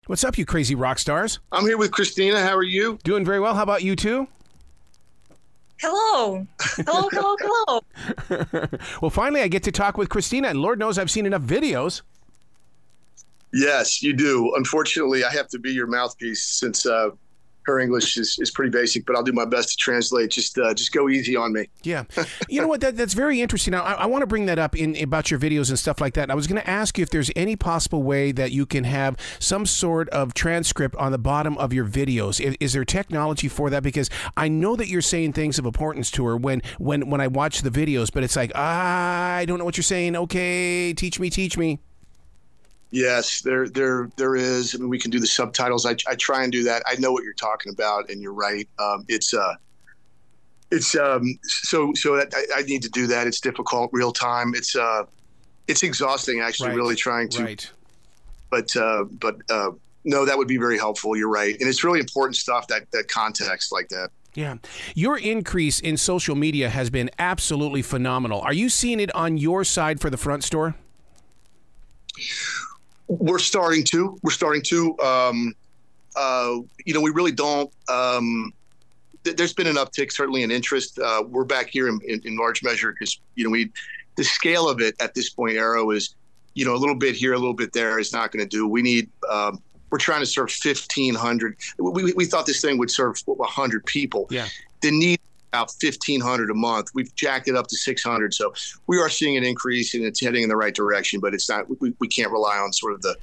What's up, you crazy rock stars? I'm here with Kristina. How are you? Doing very well. How about you two? Hello. Hello. Well, finally, I get to talk with Kristina, and Lord knows I've seen enough videos. Yes, you do. Unfortunately, I have to be your mouthpiece since her English is pretty basic, but I'll do my best to translate. Just go easy on me. Yeah. You know what? That's very interesting. Now, I want to bring that up about your videos and stuff like that. I was going to ask you if there's any possible way that you can have some sort of transcript on the bottom of your videos. Is there technology for that? Because I know that you're saying things of importance to her when I watch the videos, but it's like, I don't know what you're saying. Okay, teach me. Yes, there is. I mean, we can do the subtitles. I try and do that. I know what you're talking about, and you're right. So that I need to do that. It's difficult, real time. It's exhausting, actually. Right. Really trying to. Right. But no, that would be very helpful. You're right, and it's really important stuff. That context like that. Yeah. Your increase in social media has been absolutely phenomenal. Are you seeing it on your side for the front store? We're starting to. We really don't. There's been an uptick, certainly in interest. We're back here in large measure because the scale of it at this point, Arrow, is a little bit here, a little bit there is not going to do. We need. We're trying to serve 1,500. We thought this thing would serve 100 people. Yeah. The need about 1,500 a month. We've jacked it up to 600. So we are seeing an increase, and it's heading in the right direction, but it's not, we can't rely on sort of the,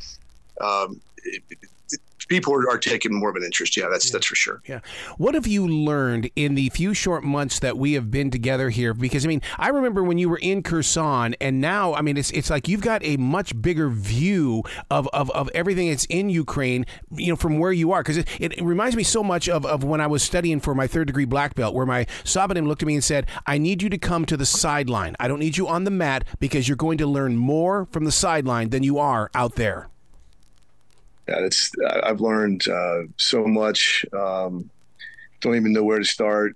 people are taking more of an interest. Yeah, that's for sure. Yeah. What have you learned in the few short months that we have been together here? Because, I remember when you were in Kherson, and now, it's like you've got a much bigger view of everything that's in Ukraine, from where you are. Because it reminds me so much of when I was studying for my 3rd degree black belt, where my Sabanim looked at me and said, I need you to come to the sideline. I don't need you on the mat because you're going to learn more from the sideline than you are out there. Yeah, I've learned so much. Don't even know where to start.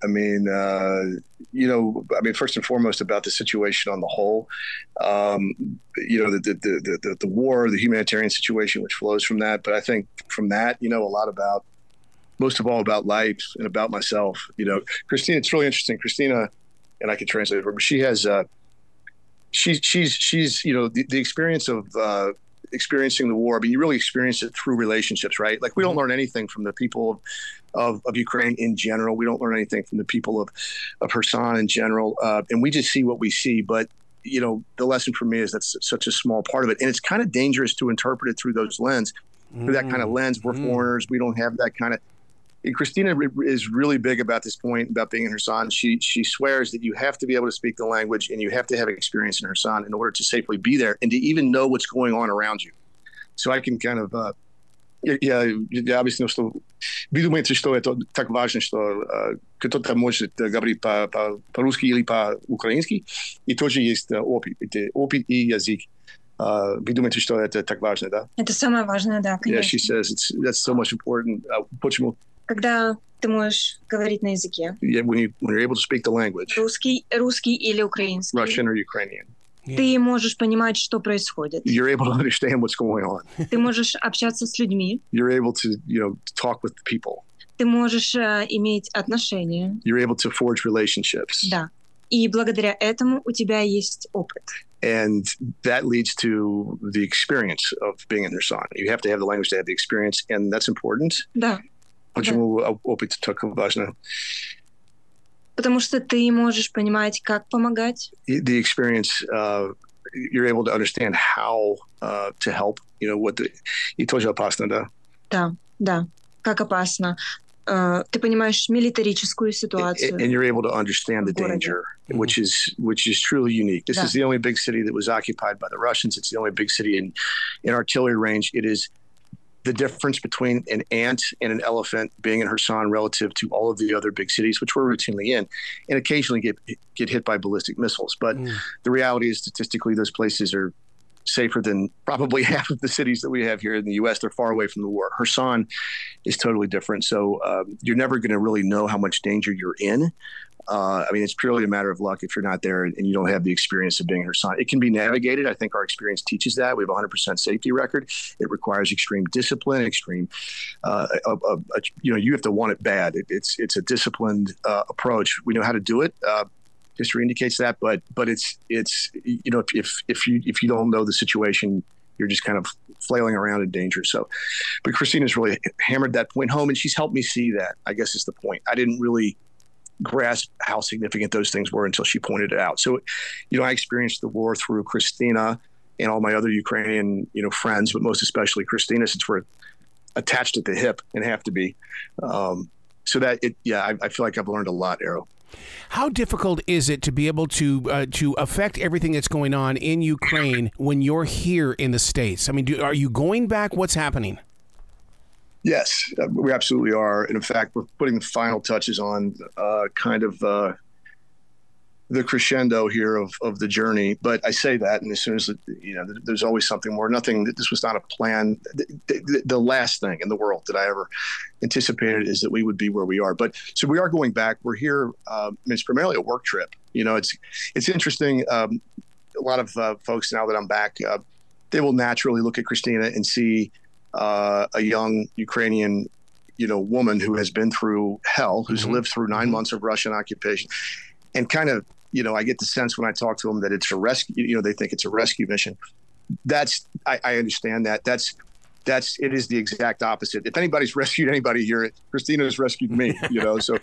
First and foremost about the situation on the whole. The war, the humanitarian situation, which flows from that. But I think from that, a lot about, most of all, about life and about myself. Kristina, it's really interesting. Kristina, and I can translate it for her, but she has, she's the experience of. Experiencing the war, but you really experience it through relationships, right? Like we don't learn anything from the people of Ukraine in general. We don't learn anything from the people of Kherson in general. And we just see what we see. But, the lesson for me is that's such a small part of it. And it's kind of dangerous to interpret it through through that kind of lens. We're foreigners. We don't have that kind of. And Kristina is really big about this point about being in Kherson. She swears that you have to be able to speak the language and you have to have experience in Kherson in order to safely be there and to even know what's going on around you. So I can kind of, я объяснил, что вы думаете, что это так важно, что кто-то может говорить по-русски или по-украински, и тоже есть опыт и язык. Вы думаете, что это так важно, да? Это самое важное, да, конечно. Yeah, she says that's so much important. Почему? Когда ты можешь говорить на языке. Yeah, when you're able to speak the language. Русский или украинский. Russian or Ukrainian. Ты можешь понимать, что происходит. You're able to understand what's going on. Ты можешь общаться с людьми. You're able to, talk with people. Ты можешь иметь отношения. You're able to forge relationships. Да. И благодаря этому у тебя есть опыт. And that leads to the experience of being in Kherson. You have to have the language to have the experience, and that's important. Да. Почему опыт так важно? Потому что ты можешь понимать, как помогать. The experience, you're able to understand how to help. И тоже опасно, да? Да. Как опасно. Ты понимаешь милитарическую ситуацию. And you're able to understand the danger, which is truly unique. This is the only big city that was occupied by the Russians. It's the only big city in artillery range. It is the difference between an ant and an elephant being in Kherson relative to all of the other big cities, which we're routinely in, and occasionally get hit by ballistic missiles. But the reality is, statistically, those places are safer than probably half of the cities that we have here in the U.S. They're far away from the war. Kherson is totally different. So you're never going to really know how much danger you're in. I mean, it's purely a matter of luck if you're not there and you don't have the experience of being Kherson. It can be navigated. I think our experience teaches that. We have a 100% safety record. It requires extreme discipline, you have to want it bad. It's a disciplined approach. We know how to do it. History indicates that, but it's if you don't know the situation, you're just kind of flailing around in danger. So, but Kristina's really hammered that point home, and she's helped me see that, I guess is the point. I didn't really grasp how significant those things were until she pointed it out. So, I experienced the war through Kristina and all my other Ukrainian, friends, but most especially Kristina, since we're attached at the hip and have to be. I feel like I've learned a lot, Arrow. How difficult is it to be able to affect everything that's going on in Ukraine when you're here in the States? I mean, are you going back? What's happening? Yes, we absolutely are. And in fact, we're putting the final touches on the crescendo here of the journey. But I say that, and as soon as, there's always something more. This was not a plan. The last thing in the world that I ever anticipated is that we would be where we are. But so we are going back. We're here. It's primarily a work trip. It's interesting. A lot of folks, now that I'm back, they will naturally look at Kristina and see a young Ukrainian, woman who has been through hell, who's lived through 9 months of Russian occupation, and kind of, I get the sense when I talk to them that it's a rescue, they think it's a rescue mission. I understand that. It is the exact opposite. If anybody's rescued anybody here, Kristina has rescued me, so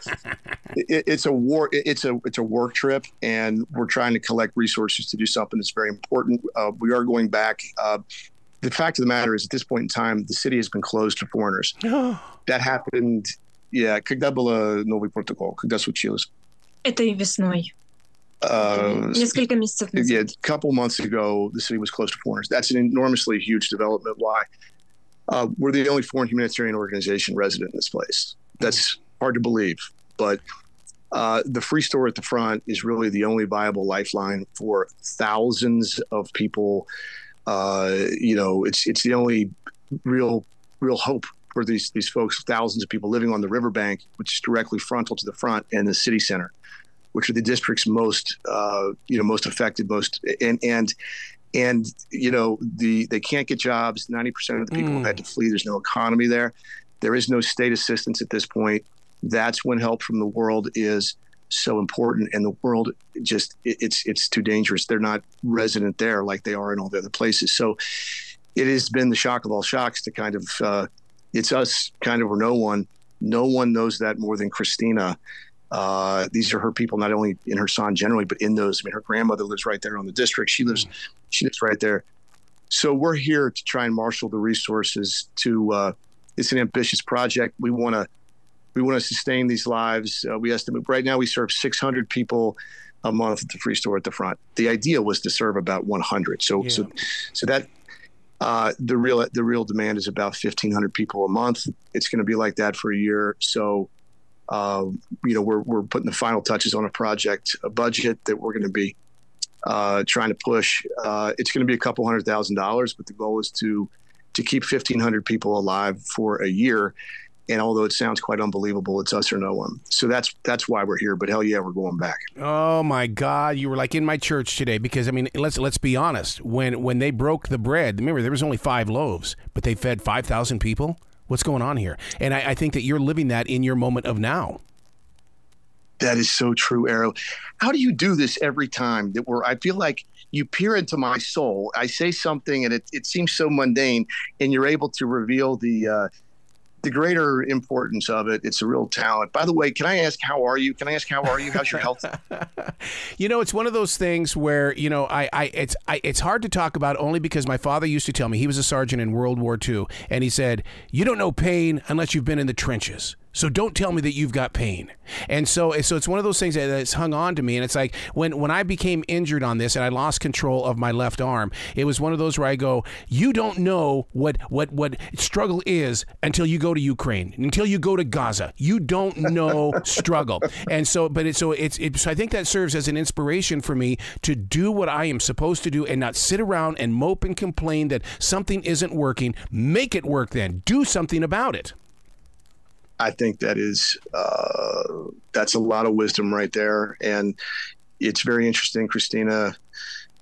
it's a war. It's a work trip, and we're trying to collect resources to do something that's very important. We are going back. The fact of the matter is, at this point in time, the city has been closed to foreigners. That happened. Yeah. Когда был новый протокол? Когда случилось? Этой весной. Несколько месяцев назад. Yeah, a couple months ago, the city was closed to foreigners. That's an enormously huge development. Why? We're the only foreign humanitarian organization resident in this place. That's hard to believe, but the free store at the front is really the only viable lifeline for thousands of people. It's the only real hope for these folks, thousands of people living on the riverbank, which is directly frontal to the front, and the city center, which are the districts most affected, they can't get jobs. 90% of the people have had to flee. There's no economy there. There is no state assistance at this point. That's when help from the world is so important. And the world it's too dangerous. They're not resident there like they are in all the other places. So it has been the shock of all shocks to kind of, it's us kind of or no one. No one knows that more than Kristina. These are her people, not only in Kherson generally, but in those. Her grandmother lives right there on the district. She lives right there. So we're here to try and marshal the resources to. It's an ambitious project. We want to sustain these lives. We estimate right now we serve 600 people a month at the free store at the front. The idea was to serve about 100. So that. The real demand is about 1,500 people a month. It's going to be like that for a year. So. We're putting the final touches on a budget that we're going to be trying to push. It's going to be a couple $100,000, but the goal is to keep 1,500 people alive for a year. And although it sounds quite unbelievable, it's us or no one. So that's why we're here. But hell yeah, we're going back. Oh my God, you were like in my church today because let's be honest. When they broke the bread, remember there was only 5 loaves, but they fed 5,000 people. What's going on here? And I think that you're living that in your moment of now. That is so true, Arrow. How do you do this every time I feel like you peer into my soul? I say something and it seems so mundane, and you're able to reveal the greater importance of it. It's a real talent. By the way, can I ask, how are you? How's your health? It's one of those things where, it's hard to talk about only because my father used to tell me, he was a sergeant in World War II, and he said, you don't know pain unless you've been in the trenches. So don't tell me that you've got pain. And so it's one of those things that's hung on to me. And it's like when I became injured on this and I lost control of my left arm, it was one of those where I go, you don't know what struggle is until you go to Ukraine, until you go to Gaza. You don't know struggle. And so, so I think that serves as an inspiration for me to do what I am supposed to do and not sit around and mope and complain that something isn't working. Make it work then. Do something about it. I think that is that's a lot of wisdom right there, and it's very interesting, Kristina.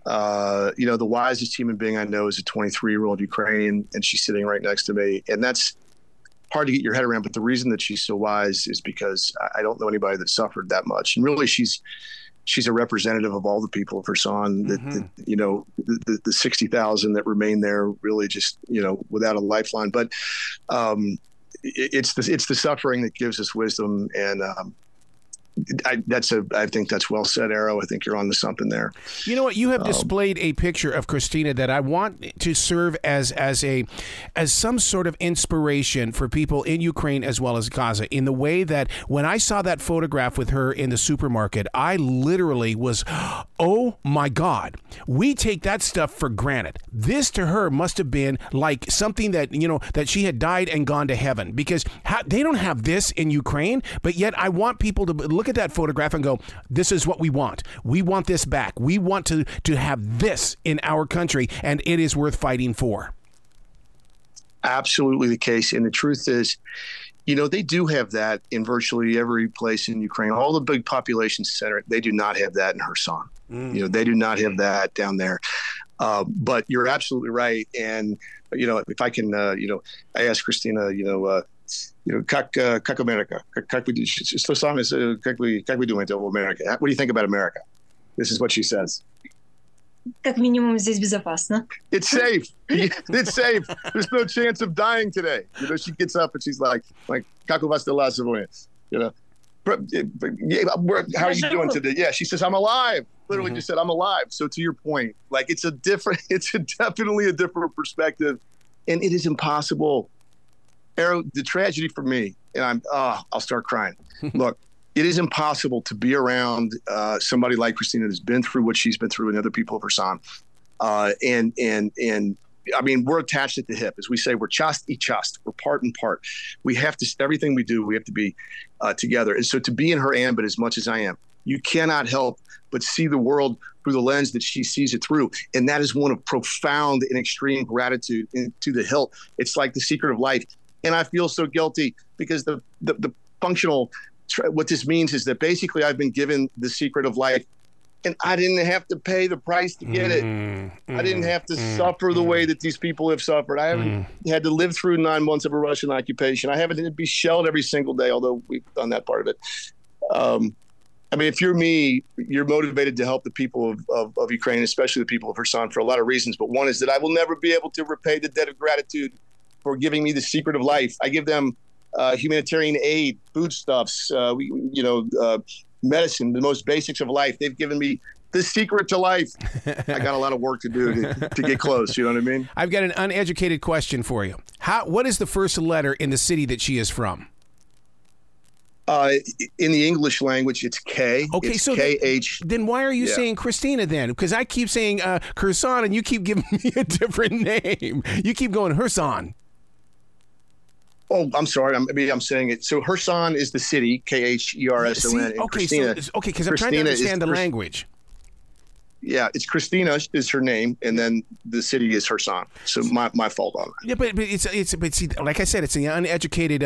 The wisest human being I know is a 23-year-old Ukrainian, and she's sitting right next to me, and that's hard to get your head around. But the reason that she's so wise is because I don't know anybody that suffered that much, and really, she's a representative of all the people of Kherson. The 60,000 that remain there, really just without a lifeline, but. It's the suffering that gives us wisdom, and I think that's well said, Arrow. I think you're on to something there. You know what? You have displayed a picture of Kristina that I want to serve as some sort of inspiration for people in Ukraine as well as Gaza, in the way that when I saw that photograph with her in the supermarket, I literally was, oh my God, we take that stuff for granted. This to her must have been like something that, that she had died and gone to heaven, because they don't have this in Ukraine, but yet I want people to look at that photograph and go, this is what we want. We want this back. We want to have this in our country, and it is worth fighting for. Absolutely the case. And the truth is, they do have that in virtually every place in Ukraine. All the big population center, they do not have that in Kherson. They do not have that down there. But you're absolutely right. And, if I can, I asked Kristina, как America? Что самое, как вы думаете об America? What do you think about America? This is what she says. Как минимум здесь безопасно. It's safe. It's safe. There's no chance of dying today. She gets up and she's like, как у вас дела сегодня? How are you doing today? Yeah, she says, I'm alive. Literally just said, I'm alive. So to your point, it's definitely a different perspective, and it is impossible. Arrow, the tragedy for me, and I'll start crying. Look, it is impossible to be around somebody like Kristina that's been through what she's been through and other people of Kherson. And I mean, we're attached at the hip. As we say, we're chast y chast. We're part and part. We have to, everything we do, we have to be together. And so to be in her ambit as much as I am, you cannot help but see the world through the lens that she sees it through. And that is one of profound and extreme gratitude to the hilt. It's like the secret of life. And I feel so guilty because the functional, what this means is that basically I've been given the secret of life, and I didn't have to pay the price to get it. I didn't have to suffer the way that these people have suffered. I haven't had to live through 9 months of a Russian occupation. I haven't had to be shelled every single day, although we've done that part of it. I mean, if you're me, you're motivated to help the people of Ukraine, especially the people of Kherson, for a lot of reasons. But one is that I will never be able to repay the debt of gratitude for giving me the secret of life. I give them humanitarian aid, foodstuffs, medicine, the most basics of life. They've given me the secret to life. I got a lot of work to do to get close. You know what I mean? I've got an uneducated question for you. What is the first letter in the city that she is from? In the English language, it's K. Okay, it's so K-H. Then why are you saying Kristina then? Because I keep saying Kherson, and you keep giving me a different name. You keep going Kherson. Oh, I'm sorry. I'm saying it. So Kherson is the city, Kherson. Okay, because I'm trying to understand the language. Yeah, it's Kristina is her name, and then the city is Kherson. So my fault on that. Yeah, but see, like I said, it's an uneducated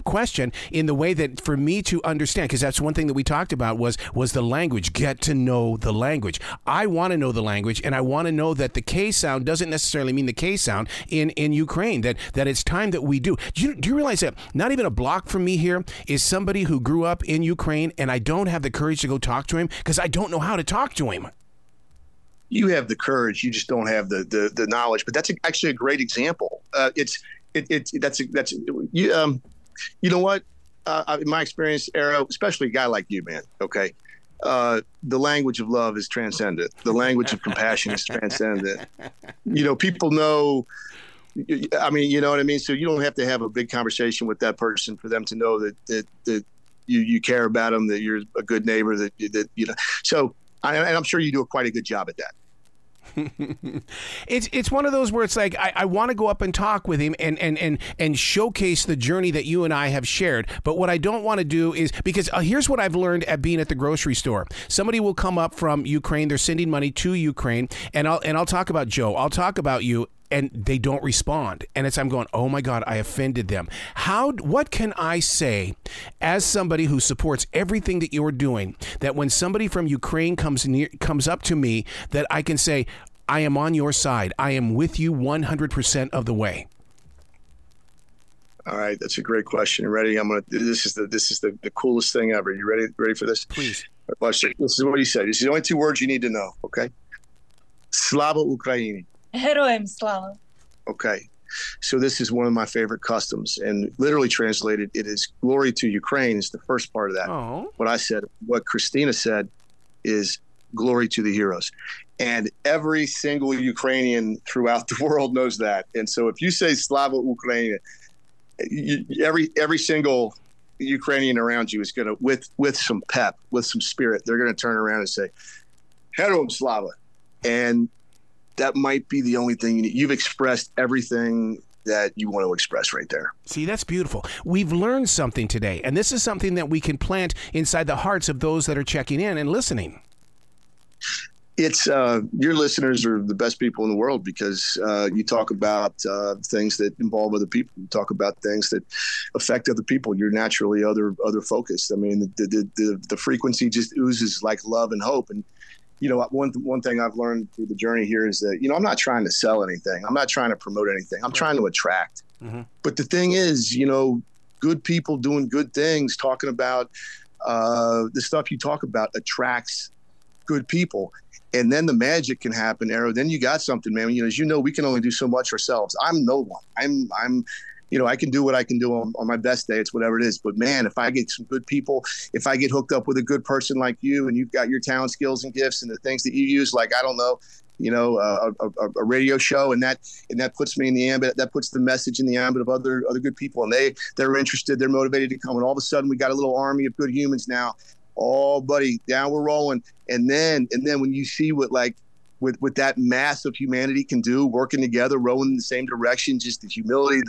question in the way that for me to understand, because that's one thing that we talked about was the language. Get to know the language. I want to know the language, and I want to know that the K sound doesn't necessarily mean the K sound in Ukraine. That it's time that we do. Do you realize that not even a block from me here is somebody who grew up in Ukraine, and I don't have the courage to go talk to him because I don't know how to talk to him. You have the courage, you just don't have the knowledge. But that's actually a great example. You know what? In my experience, Arrow, especially a guy like you, man. Okay, the language of love is transcendent. The language of compassion is transcendent. People know I mean, you know what I mean? So you don't have to have a big conversation with that person for them to know that you care about them, that you're a good neighbor, that you know. So and I'm sure you do quite a good job at that. It's one of those where it's like I want to go up and talk with him and showcase the journey that you and I have shared. But what I don't want to do is, because here's what I've learned at being at the grocery store. Somebody will come up from Ukraine. They're sending money to Ukraine, and I'll talk about Joe. I'll talk about you. And they don't respond. And I'm going, oh my God, I offended them. What can I say as somebody who supports everything that you're doing, that when somebody from Ukraine comes up to me, that I can say, I am on your side. I am with you 100% of the way. All right, that's a great question. Ready? This is the coolest thing ever. You ready for this? Please. Watch this. This is what he said. This is the only 2 words you need to know. Okay. Slava Ukraini. Героям слава. Okay. So this is one of my favorite customs, and literally translated, it is glory to Ukraine is the first part of that. Oh. What Kristina said is glory to the heroes. And every single Ukrainian throughout the world knows that. And so if you say Slava Ukraini, every single Ukrainian around you is going to, with some pep, with some spirit, they're going to turn around and say, Heroam Slava. And that might be the only thing you need. You've expressed everything that you want to express right there. See, that's beautiful. We've learned something today, and this is something that we can plant inside the hearts of those that are checking in and listening. It's your listeners are the best people in the world, because you talk about things that involve other people. You talk about things that affect other people. You're naturally other focused. I mean, the frequency just oozes like love and hope. And you know, one thing I've learned through the journey here is that, you know, I'm not trying to sell anything. I'm not trying to promote anything. I'm trying to attract. Mm-hmm. But the thing is, you know, good people doing good things, talking about the stuff you talk about attracts good people. And then the magic can happen, Arrow. Then you got something, man. You know, as you know, we can only do so much ourselves. I'm no one. I'm you know, I can do what I can do on my best day. It's whatever it is. But man, if I get some good people, if I get hooked up with a good person like you, and you've got your talent, skills, and gifts, and the things that you use, like, I don't know, you know, a radio show, and that puts me in the ambit, that puts the message in the ambit of other good people, and they're interested, they're motivated to come, and all of a sudden we got a little army of good humans now. Oh, buddy, down we're rolling. And then when you see what, like, with that mass of humanity can do, working together, rowing in the same direction, just the humility,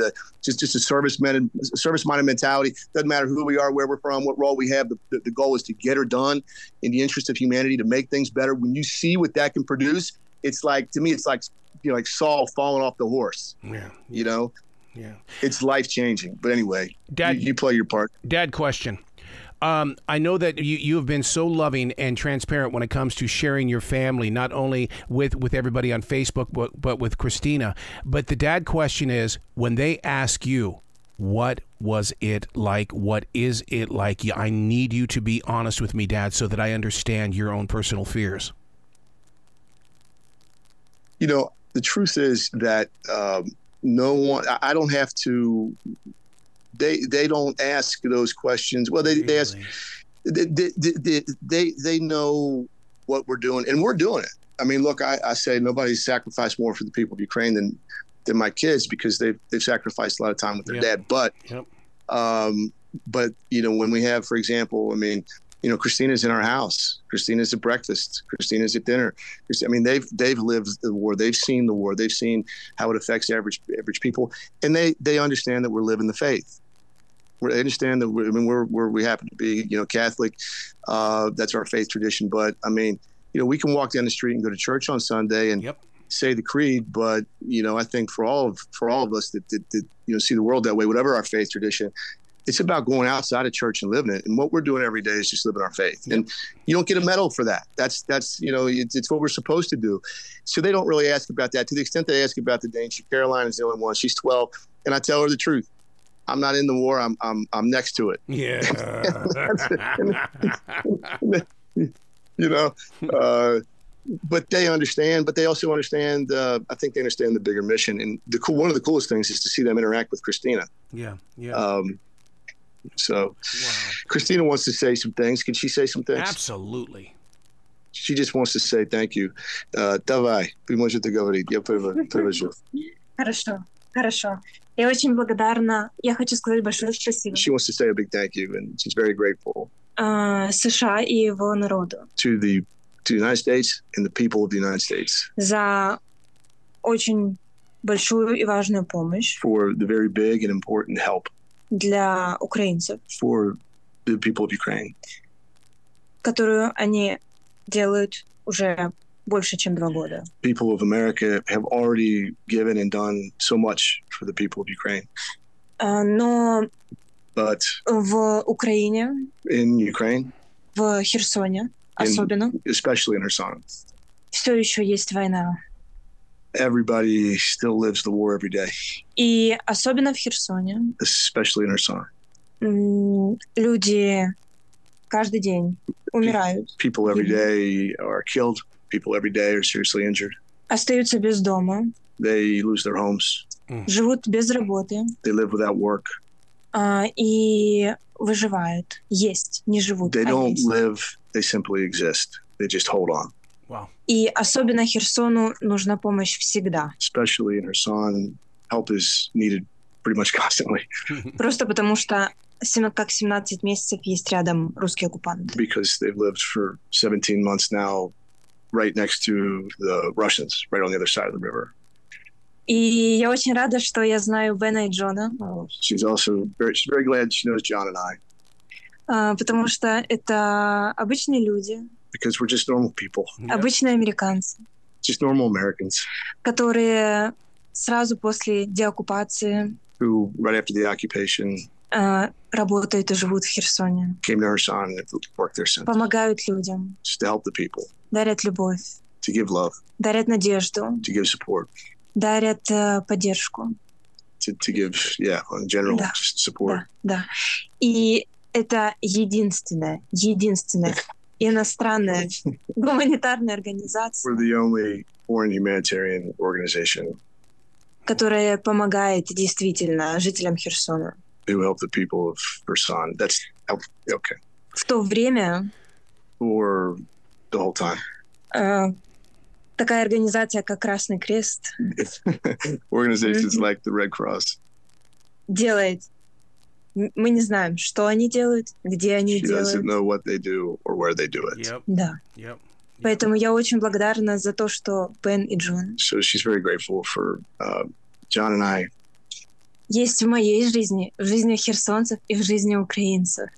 just a service-minded mentality. Doesn't matter who we are, where we're from, what role we have. The goal is to get her done in the interest of humanity, to make things better. When you see what that can produce, it's like, to me, it's like, you know, like Saul falling off the horse. Yeah. You know? Yeah. It's life-changing. But anyway, Dad, you play your part. Dad, question. I know that you have been so loving and transparent when it comes to sharing your family, not only with everybody on Facebook, but with Kristina. But the dad question is, when they ask you, what was it like? What is it like? I need you to be honest with me, Dad, so that I understand your own personal fears. You know, the truth is that no one, I don't have to. They don't ask those questions. Well, they really? Ask. They know what we're doing, and we're doing it. I mean, look, I say nobody's sacrificed more for the people of Ukraine than my kids, because they've sacrificed a lot of time with their dad. But but you know, when we have, for example, I mean, you know, Kristina's in our house. Kristina's at breakfast. Kristina's at dinner. I mean, they've lived the war. They've seen the war. They've seen how it affects average people, and they understand that we're living the faith. They understand that we happen to be, you know, Catholic. That's our faith tradition. But I mean, you know, we can walk down the street and go to church on Sunday and say the creed. But you know, I think for all of us that you know, see the world that way, whatever our faith tradition, it's about going outside of church and living it. And what we're doing every day is just living our faith. And you don't get a medal for that. That's you know, it's what we're supposed to do. So they don't really ask about that. To the extent they ask about the danger, Caroline is the only one. She's 12, and I tell her the truth. I'm not in the war. I'm next to it. Yeah. You know, but they understand. But they also understand. I think they understand the bigger mission. And one of the coolest things is to see them interact with Kristina. Yeah. So, wow. Kristina wants to say some things. Can she say some things? Absolutely. She just wants to say thank you. Давай, вы можете говорить. Я привожу. Хорошо. Хорошо. Я очень благодарна. Я хочу сказать большое спасибо She wants to say a big thank you, and she's very grateful США и его народу to the United States and the people of the United States за очень большую и важную помощь for the very big and important help для украинцев, for the people of Ukraine, которую они делают уже больше, чем 2 года. People of America have already given and done so much for the people of Ukraine. Но But в Украине, in Ukraine, в Херсоне особенно, especially in Kherson, все еще есть война. everybody still lives the war every day, И особенно в Херсоне especially in Kherson. Люди каждый день умирают, People every day are killed. People every day are seriously injured. остаются без дома, They lose their homes. живут без работы They live without work. И выживают. Есть, не живут, They а don't есть. live, they simply exist. They just hold on. Wow. И особенно Херсону нужна помощь всегда. Especially in Kherson, help is needed pretty much constantly Просто потому что как 17 месяцев есть рядом русский оккупант. because they've lived for 17 months now right next to the Russians, right on the other side of the river. И я очень рада, что я знаю Бена и Джона, She's very glad she knows John and I потому что это обычные люди, because we're just normal people, обычные американцы, just normal Americans которые сразу после деоккупации who, right after the occupation, работают и живут в Херсоне, came to Kherson and worked there since, помогают людям, just to help the people, дарят любовь, to give love, дарят надежду, to give support, дарят поддержку. to give, in general, Да. just support. Да. И это единственная иностранная гуманитарная организация, We're the only foreign humanitarian organization которая помогает действительно жителям Херсона. who help the people of Kherson. That's okay. В то время For the whole time. такая организация, как Красный Крест, Organizations like the Red Cross. делает. Мы не знаем, что они делают, где они She doesn't делают. know what they do or where they do it. Yep. Да. Yep. Поэтому я очень благодарна за то, что Бен и Джон So she's very grateful for John and I. есть в моей жизни, в жизни херсонцев и в жизни украинцев.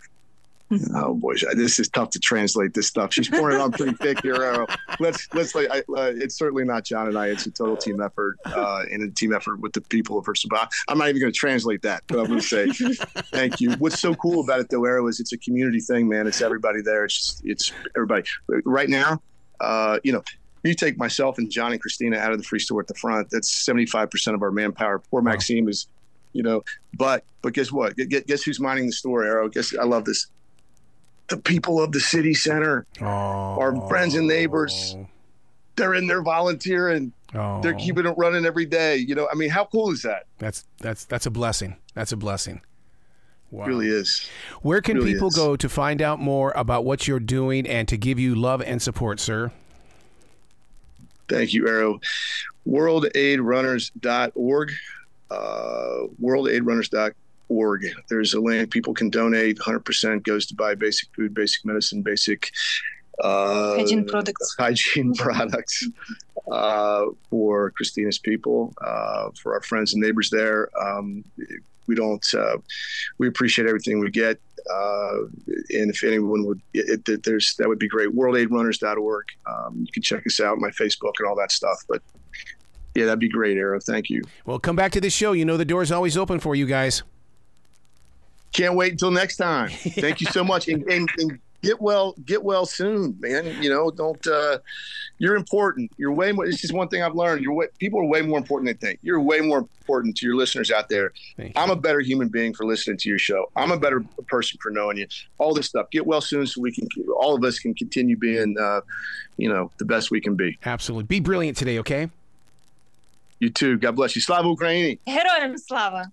Oh boy, this is tough to translate this stuff. She's pouring it on pretty thick here. It's certainly not John and I. It's a total team effort and a team effort with the people of Kherson. I'm not even going to translate that, but I'm going to say thank you. What's so cool about it, though, Arrow, is it's a community thing, man. It's everybody there. It's everybody. Right now, you take myself and John and Kristina out of the free store at the front. That's 75% of our manpower. Poor Maxime is, but guess what? Guess who's minding the store, Arrow? I love this. The people of the city center, our friends and neighbors, they're in there volunteering. They're keeping it running every day. How cool is that? That's a blessing. That's a blessing. Wow. It really is. Where can people go to find out more about what you're doing and to give you love and support, sir? Thank you, Arrow. WorldAidRunners.org. WorldAidRunners.org. There's a link. People can donate. 100% goes to buy basic food, basic medicine, basic Hygiene products. For Kristina's people, for our friends and neighbors there. We appreciate everything we get. And if anyone would, that would be great. WorldAidRunners.org. You can check us out, my Facebook and all that stuff. But yeah, that'd be great, Arrow. Thank you. Well, come back to the show. The door's always open for you guys. Can't wait until next time. Thank you so much. And get well soon, man. Don't, you're important. You're way more, it's just one thing I've learned. People are way more important than they think. You're way more important to your listeners out there. I'm a better human being for listening to your show. I'm a better person for knowing you. All this stuff. Get well soon so all of us can continue being, the best we can be. Absolutely. Be brilliant today, okay? You too. God bless you. Slava Ukraini. Героям слава!